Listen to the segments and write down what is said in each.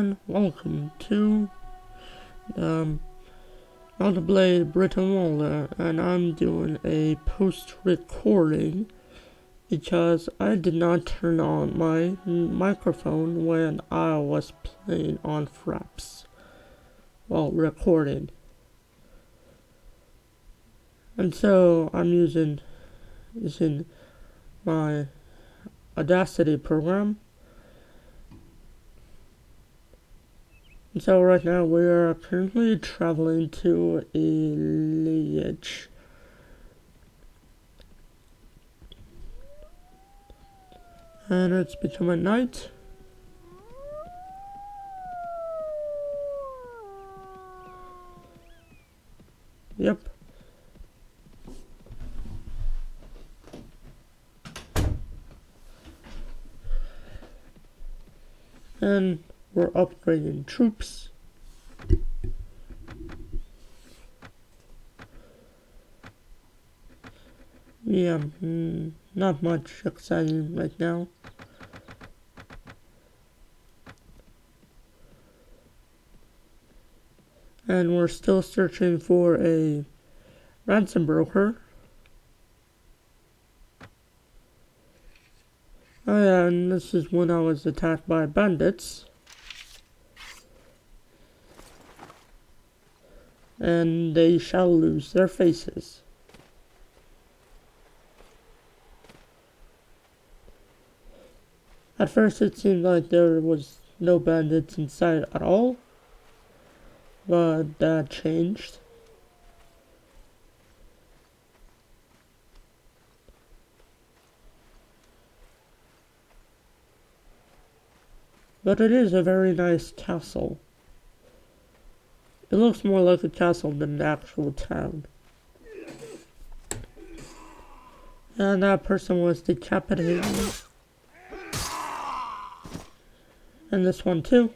everyone, welcome to Mount&Blade Brytenwalda, and I'm doing a post-recording because I did not turn on my microphone when I was playing on Fraps while recording. And so I'm using my Audacity program. And so right now we are currently traveling to Liege. And it's becoming night. Yep. And we're upgrading troops. Yeah, not much exciting right now. And we're still searching for a ransom broker. Oh yeah, and this is when I was attacked by bandits. And they shall lose their faces. At first it seemed like there was no bandits in sight at all, but that changed. But it is a very nice castle. It looks more like a castle than an actual town. And that person was decapitated. And this one too.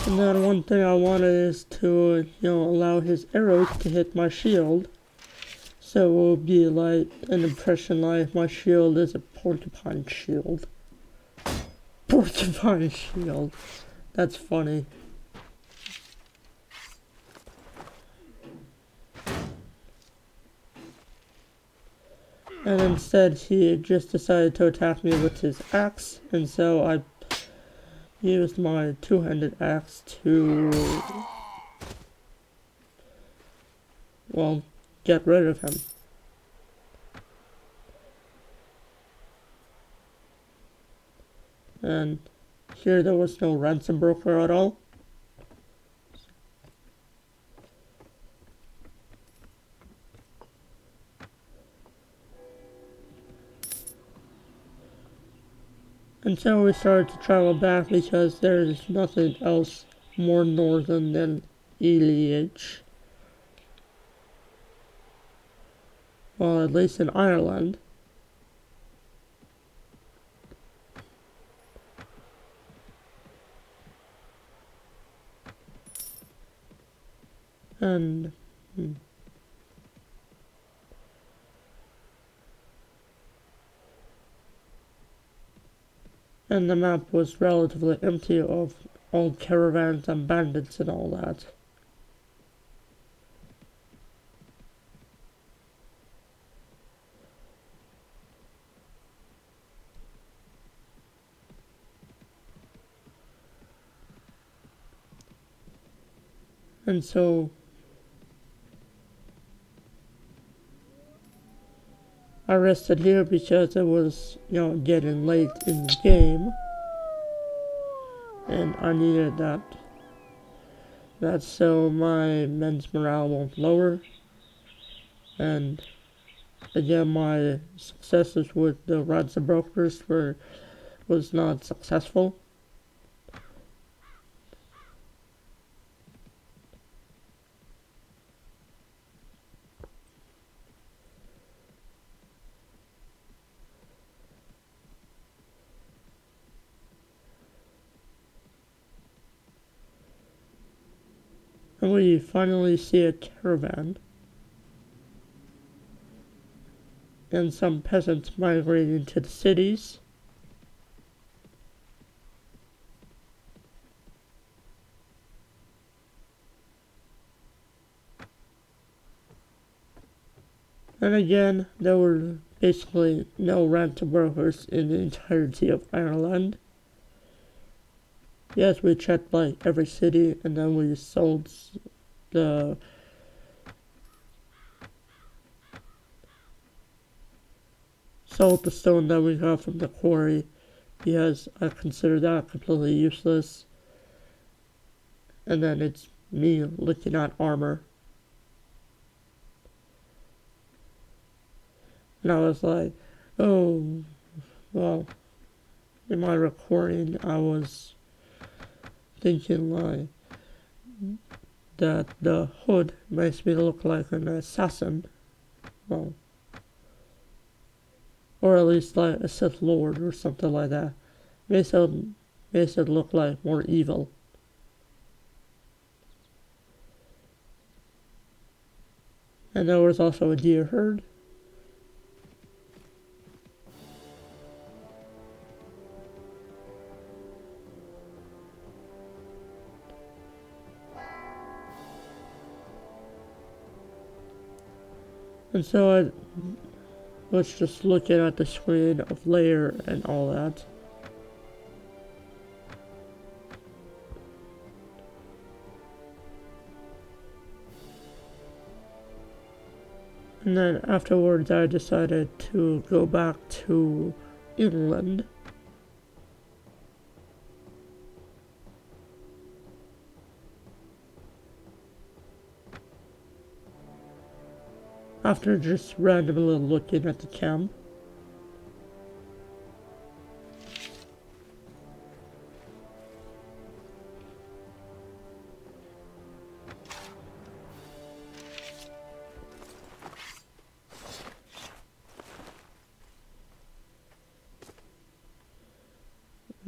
And then one thing I wanted is to, allow his arrows to hit my shield. So it will be like an impression like my shield is a porcupine shield. Porcupine shield. That's funny. And instead he just decided to attack me with his axe, and so I used my two-handed axe to, well, get rid of him. And here there was no ransom broker at all. And so we started to travel back because there is nothing else more northern than Liege. Well, at least in Ireland. And and the map was relatively empty of old caravans and bandits and all that. And so I rested here because it was, getting late in the game. And I needed that. That's so my men's morale won't lower. And again, my successes with the ransom brokers was not successful. And we finally see a caravan. And some peasants migrating to the cities. And again, there were basically no rent workers in the entirety of Ireland. Yes, we checked like every city, and then we sold the stone that we got from the quarry, because I consider that completely useless. And then it's me looking at armor. And I was like, oh, well, in my recording, I was thinking like that the hood makes me look like an assassin. Well, or at least like a Sith Lord or something like that. Makes it look like more evil. And there was also a deer herd. And so I was just looking at the screen of layer and all that. And then afterwards I decided to go back to England. After just randomly looking at the camp.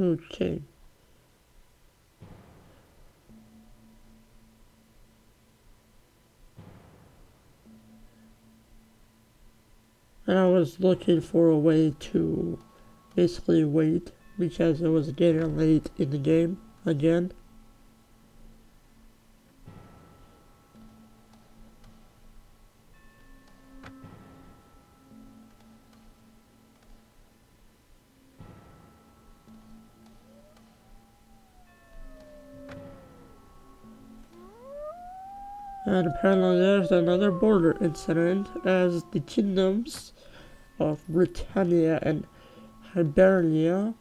Okay. And I was looking for a way to basically wait because it was getting late in the game again. And apparently there's another border incident as the kingdoms of Britannia and Hibernia,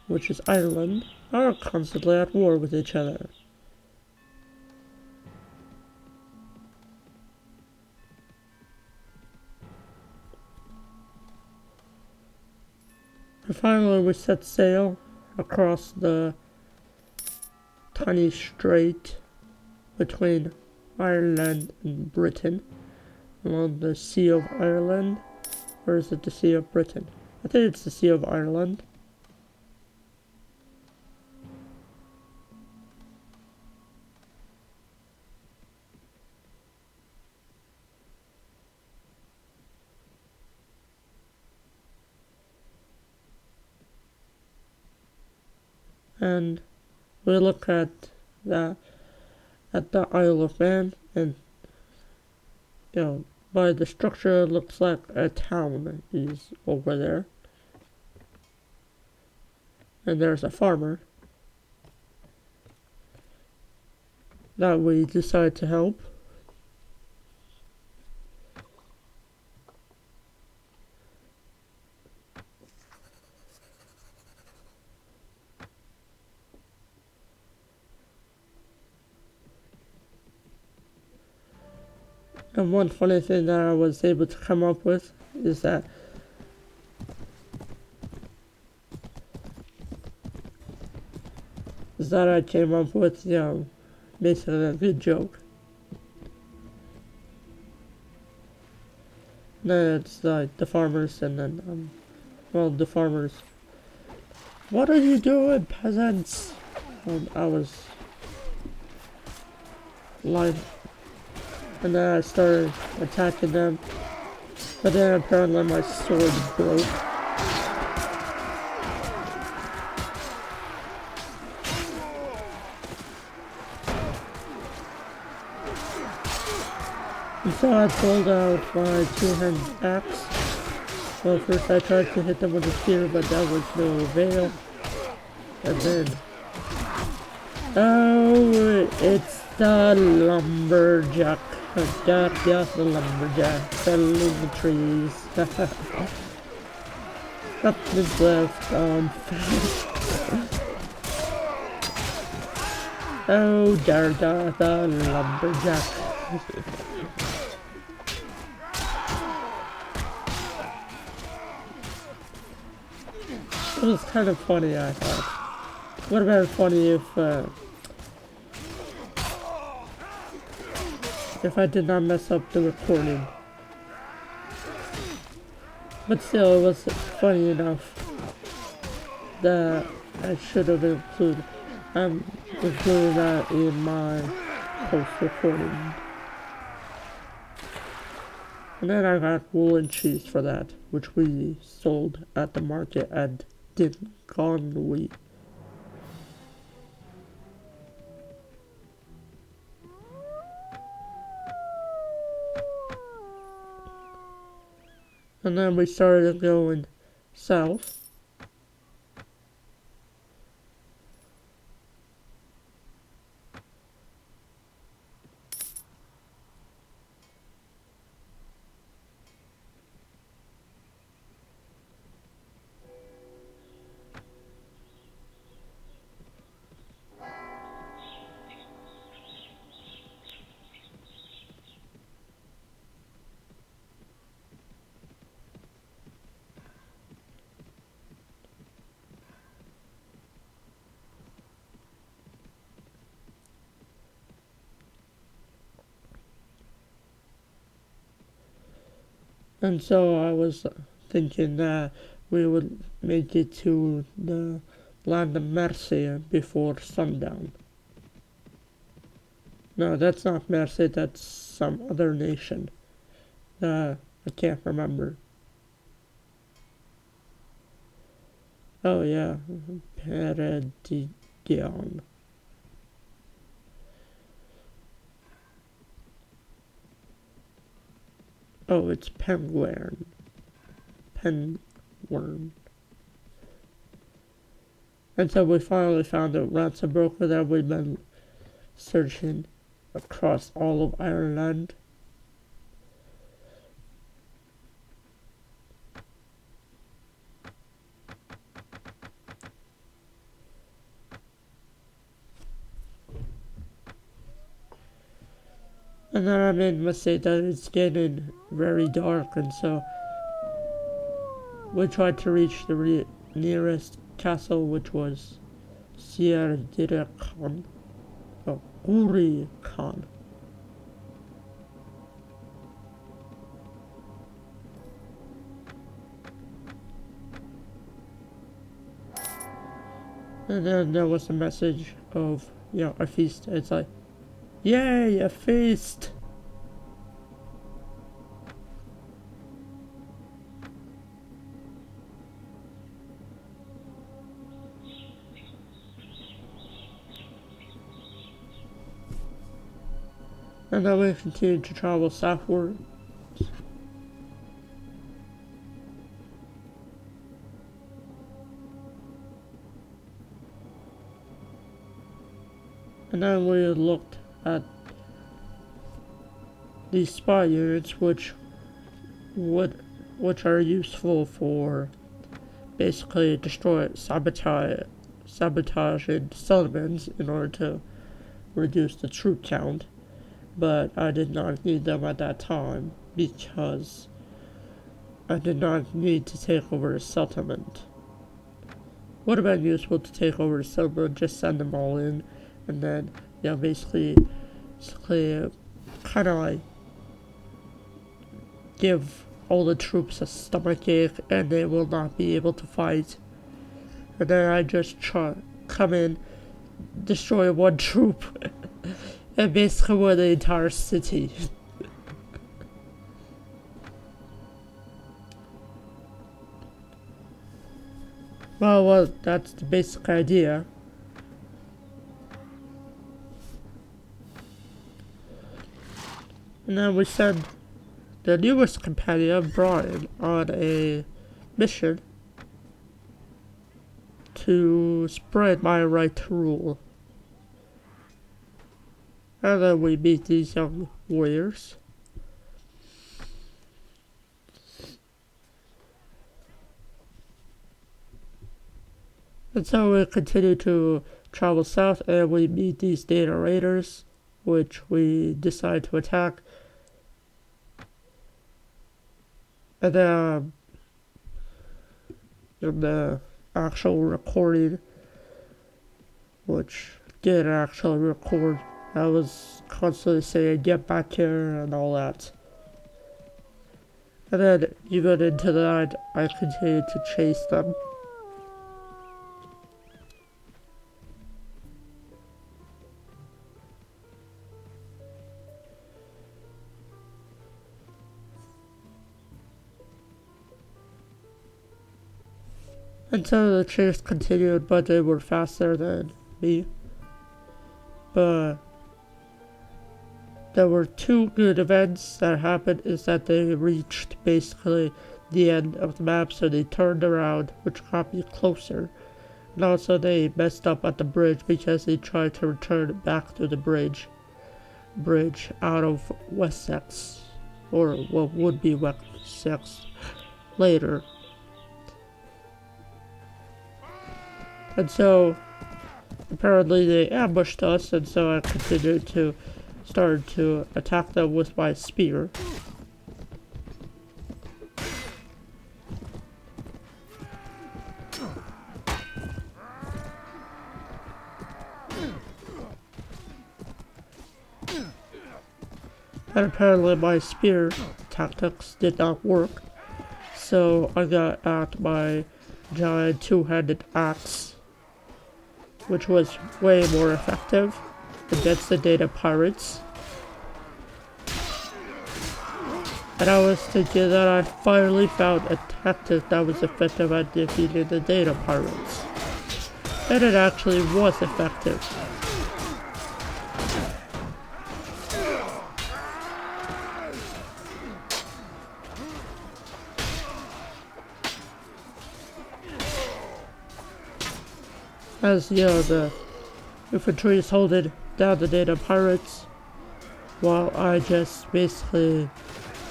which is Ireland, are constantly at war with each other. And finally we set sail across the tiny strait between Ireland and Britain along the Sea of Ireland. Or is it the Sea of Britain? I think it's the Sea of Ireland. And we look at the Isle of Man, and by the structure it looks like a town is over there. And there's a farmer that we decide to help. And one funny thing that I was able to come up with is that I came up with, basically a good joke. Then it's like the farmers, and then, the farmers. What are you doing, peasants? And I was line, and then I started attacking them, but then apparently my sword broke. And so I pulled out my two-hand axe. Well, first I tried to hit them with a spear, but that was no avail. And then... oh, it's the lumberjack. Gergath the lumberjack. Fell in the trees. Nothing's left on oh, Gergath the lumberjack. It was kind of funny, I thought. Would have been funny if I did not mess up the recording. But still, it was funny enough that I should have included. I'm including that in my post-recording. And then I got wool and cheese for that, which we sold at the market at Dingonwy. And then we started going south. And so I was thinking that we would make it to the land of Mercia before sundown. No, that's not Mercia, that's some other nation. I can't remember. Oh yeah, Peredigion. Oh, it's Penguin. Penworm. And so we finally found a ransom broker that we've been searching across all of Ireland. And then I made a mistake that it's getting very dark, and so we tried to reach the nearest castle, which was Gergath. Oh, Gergath. And then there was a message of, a feast. It's like, yay, a feast! And then we continued to travel southward. And then we looked at these spy units, which are useful for basically sabotaging settlements in order to reduce the troop count. But I did not need them at that time because I did not need to take over a settlement. Would have been useful to take over a settlement, just send them all in, and then basically kind of like give all the troops a stomachache and they will not be able to fight. And then I just come in, destroy one troop, And basically we're the entire city. Well, that's the basic idea. And then we send the newest companion, Brian, on a mission to spread my right to rule. And then we meet these young warriors. And so we continue to travel south and we meet these data raiders, which we decide to attack. And then in the actual recording, which didn't actually record, I was constantly saying, "Get back here," and all that. And then even into the night, I continued to chase them. And so the chase continued, but they were faster than me. But there were two good events that happened, is that they reached basically the end of the map, so they turned around, which got me closer. And also they messed up at the bridge because they tried to return back to the bridge out of Wessex, or what would be Wessex later. And so apparently they ambushed us, and so I continued to start to attack them with my spear. And apparently my spear tactics did not work, so I got out my giant two-handed axe, which was way more effective against the data pirates. And I was thinking that I finally found a tactic that was effective at defeating the data pirates. And it actually was effective. As you know, the infantry is holding down the data pirates, while I just basically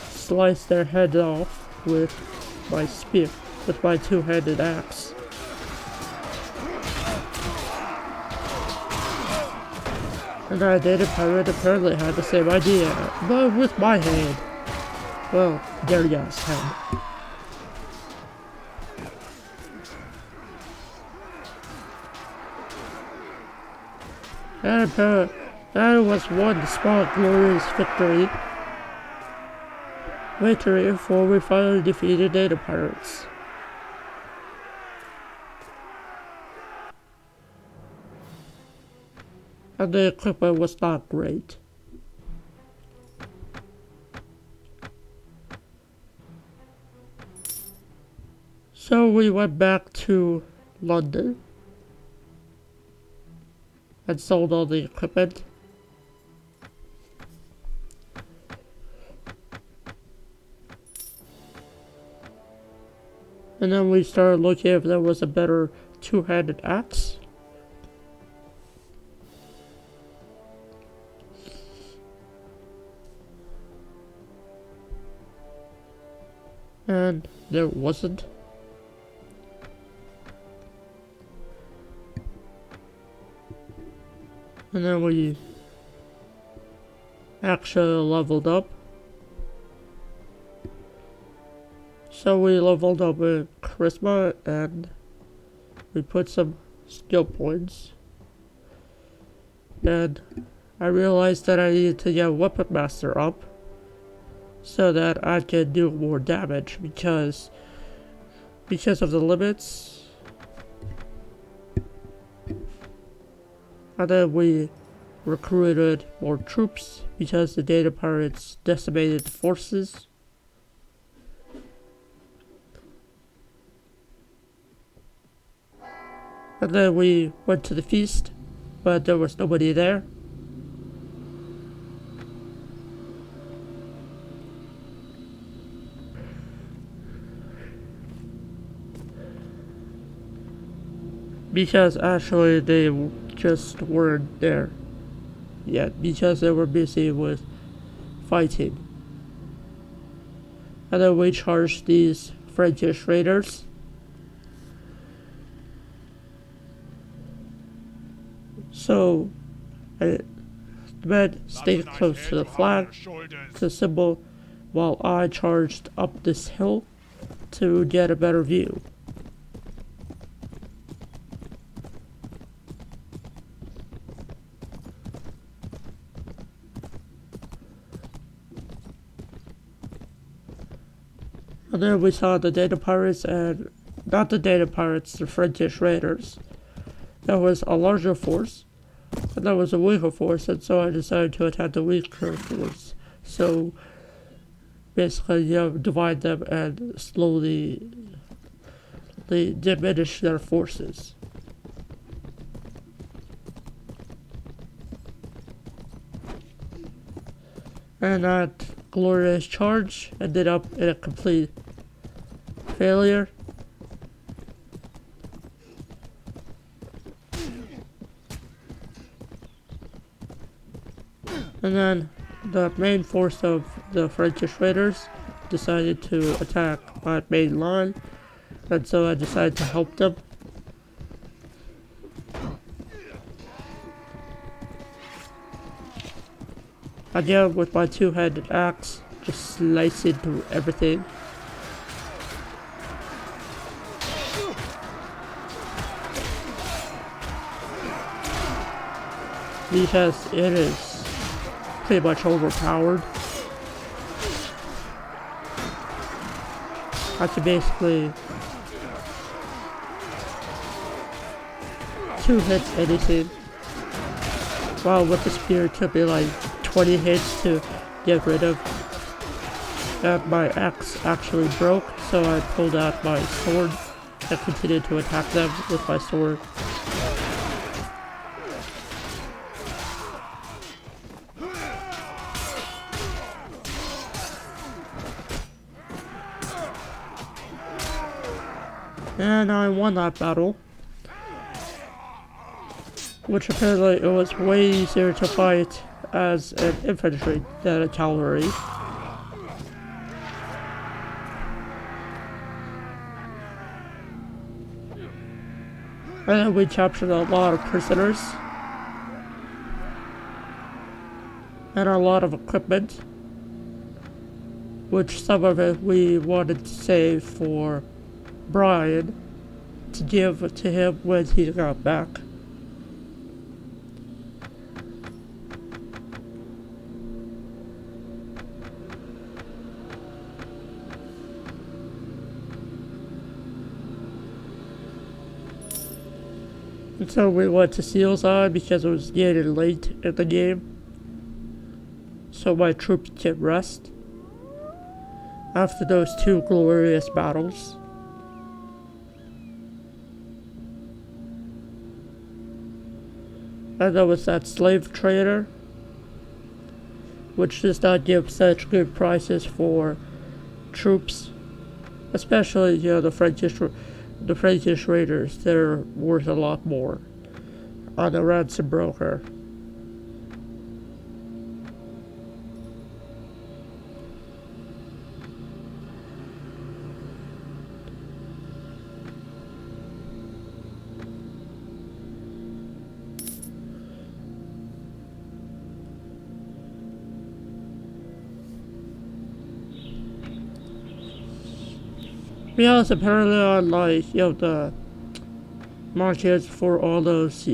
slice their heads off with my spear, with my two-handed axe. And our data pirate apparently had the same idea, but with my hand. Well, Gergath's hand. And that was one small glorious victory before we finally defeated data pirates. And the equipment was not great. So we went back to London and sold all the equipment. And then we started looking if there was a better two-handed axe. And there wasn't. And then we actually leveled up. So we leveled up with charisma and we put some skill points. And I realized that I needed to get Weapon Master up so that I could do more damage because of the limits. And then we recruited more troops because the data pirates decimated the forces. And then we went to the feast, but there was nobody there. Because actually they just weren't there yet, because they were busy with fighting. And then we charged these Frankish raiders. So, the men stayed close to the flag, to the symbol, while I charged up this hill to get a better view. And then we saw the data pirates, and not the data pirates, the Frankish raiders. That was a larger force, and that was a weaker force, and so I decided to attack the weaker force. So basically, divide them and slowly diminish their forces. And that glorious charge ended up in a complete failure. And then the main force of the Frankish raiders decided to attack my main line, and so I decided to help them. And with my two-handed axe, just slicing through everything. Because it is pretty much overpowered. I can basically two hits anything. While with the spear it took me like 20 hits to get rid of. And my axe actually broke, so I pulled out my sword and continued to attack them with my sword. And I won that battle. Which apparently it was way easier to fight as an infantry than a cavalry. And then we captured a lot of prisoners. And a lot of equipment. Which some of it we wanted to save for Brian to give to him when he got back. And so we went to Seal's Eye because it was getting late in the game. So my troops could rest after those two glorious battles. And there was that slave trader, which does not give such good prices for troops, especially the Frankish raiders. They're worth a lot more on a ransom broker. Because apparently on the markets for all those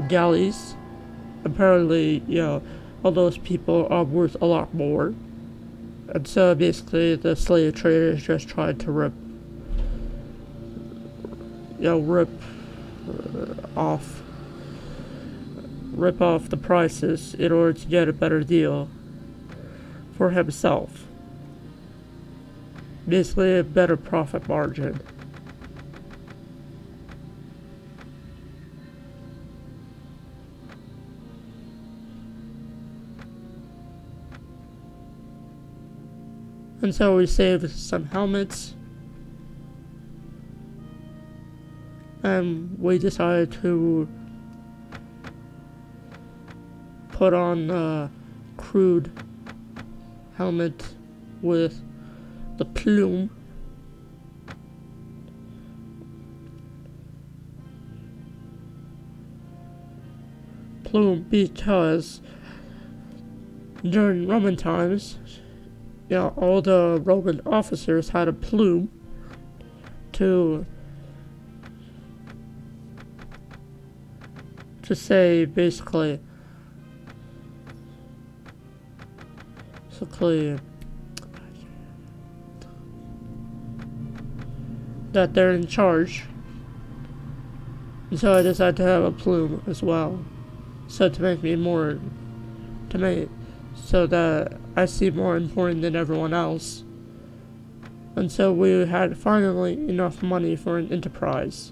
galleys, apparently all those people are worth a lot more, and so basically the slave traders just tried to rip off rip off the prices in order to get a better deal for himself. Basically a better profit margin. And so we saved some helmets, and we decided to put on a crude helmet with the plume. Because during Roman times, all the Roman officers had a plume to say basically that they're in charge. And so I decided to have a plume as well. So to make me so that I seem more important than everyone else. And so we had finally enough money for an enterprise.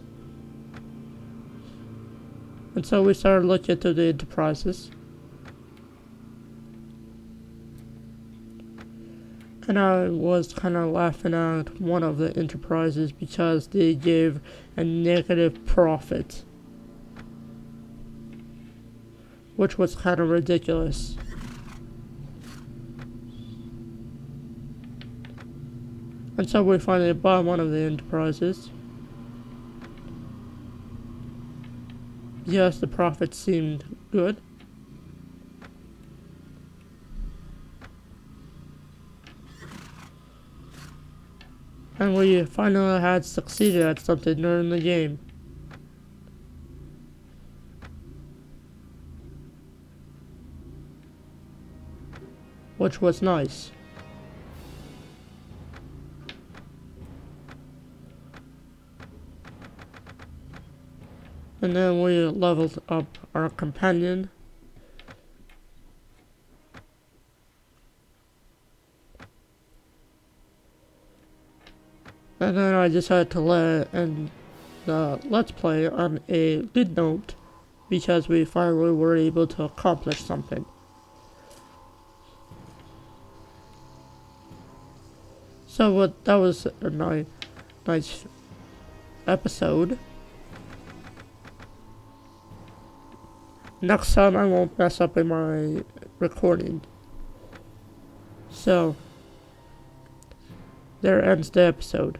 And so we started looking through the enterprises. And I was kind of laughing at one of the enterprises because they gave a negative profit, which was kind of ridiculous. And so we finally bought one of the enterprises. Yes, the profit seemed good. And we finally had succeeded at something during the game. Which was nice. And then we leveled up our companion. And then I decided to end the Let's Play on a good note, because we finally were able to accomplish something. So that was a nice episode. Next time I won't mess up in my recording. So, there ends the episode.